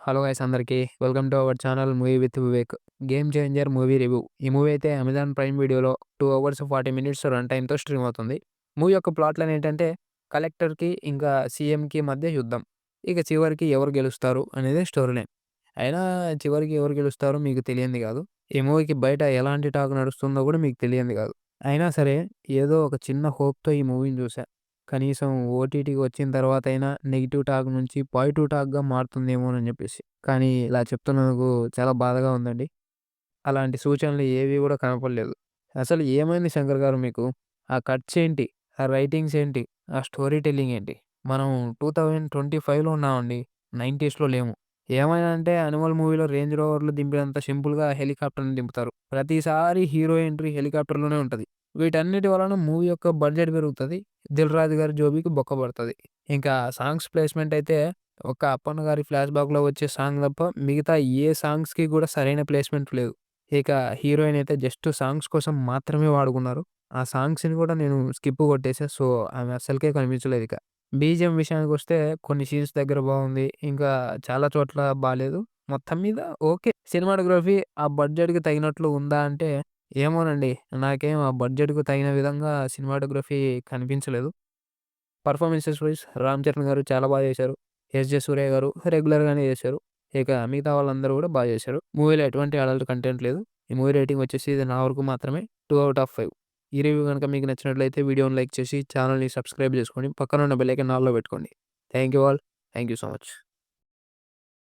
Hello guys అందరికీ. Welcome to our channel movie with Vivek. 'Game changer' movie review. ఈ movie అయితే Amazon prime వీడియోలో 2 hours 40 minutes run టైమ్‌తో stream అవుతుంది. Movie యొక్క plot line ఏంటంటే కలెక్టర్‌కి ఇంకా సీఎంకి మధ్య యుద్ధం. ఇక చివరికి ఎవరు గెలుస్తారు అనేది స్టోరీ లైన్. అయినా చివరికి ఎవరు గెలుస్తారో మీకు తెలియంది కాదు. ఈ మూవీకి బయట ఎలాంటి టాక్ నడుస్తుందో కూడా మీకు తెలియంది కాదు. అయినా సరే ఏదో ఒక చిన్న హోప్‌తో ఈ మూవీని చూసా. కనీసం ఓటీటీకి వచ్చిన తర్వాతైనా నెగెటివ్ టాక్ నుంచి పాజిటివ్ టాక్‌గా మారుతుందేమోనని జెప్పేసి. కానీ ఇలా చెప్తున్నందుకు చాలా బాధగా ఉందండి. అలాంటి సూచనలు ఏవి గూడా కనపడలేదు. అసలు ఏమైంది శంకర్ గారు మీకు? ఆ కట్స్ ఏంటి? ఆ రైటింగ్స్ ఏంటి? ఆ స్టోరీ టెల్లింగ్ ఏంటి? మనం 2025లో ఉన్నామండి. 90స్‌లో లేము. ఏమైనా అంటే 'యానిమల్' మూవీలో రేంజ్ రోవర్‌లు దింపినంత సింపుల్‌గా హెలికాప్టర్‌ని దింపుతారు. ప్రతిసారి హీరో ఎంట్రీ హెలికాప్టర్‌లోనే ఉంటది. వీటన్నిటి వలన మూవీ యొక్క బడ్జెట్ పెరుగుతది. 'దిల్ రాజు' గారి జోబీకి బొక్క పడతది. ఇంకా సాంగ్స్ ప్లేస్‌మెంట్ అయితే ఒక 'అప్పన్న' గారి ఫ్లాష్ బ్యాక్‌లో వచ్చే సాంగ్ తప్ప మిగతా ఏ సాంగ్స్‌కి కూడా సరైన ప్లేస్‌మెంట్ లేదు. ఇక హీరోయిన్ అయితే జస్ట్ సాంగ్స్ కోసం మాత్రమే వాడుకున్నారు. ఆ సాంగ్స్‌ని కూడా నేను స్కిప్ కొట్టేసా. సో, ఆమె అస్సలకే కనిపించలేదిక. బీజీఎం విషయానికొస్తే కొన్ని సీన్స్ దగ్గర బాగుంది. ఇంకా చాలా చోట్ల బాలేదు. మొత్తం మీద ఓకే. సినిమాటోగ్రఫీ ఆ బడ్జెట్‌కి తగినట్లు ఉందా అంటే ఏమోనండి. నాకేం ఆ బడ్జెట్‌కు తగిన విధంగా సినిమాటోగ్రఫీ కనిపించలేదు. పెర్ఫార్మన్సెస్ వైస్ 'రామ్ చరణ్' గారు చాలా బాగా చేశారు. 'ఎస్.జె. సూర్య' గారు రెగ్యులర్‌గానే చేశారు. ఇక మిగతా వాళ్ళందరూ కూడా బాగా చేశారు. మూవీలో ఎటువంటి అడల్ట్ కంటెంట్ లేదు. ఈ మూవీ రేటింగ్ వచ్చేసి ఇది నా వరకు మాత్రమే 2/5. ఈ రివ్యూ గనుక మీకు నచ్చినట్లయితే వీడియోని లైక్ చేసి ఛానెల్‌ని సబ్స్క్రైబ్ చేసుకోండి. పక్కన ఉన్న బెల్ ఐకాన్ ఆల్‌లో పెట్టుకోండి. Thank you all. Thank you so much.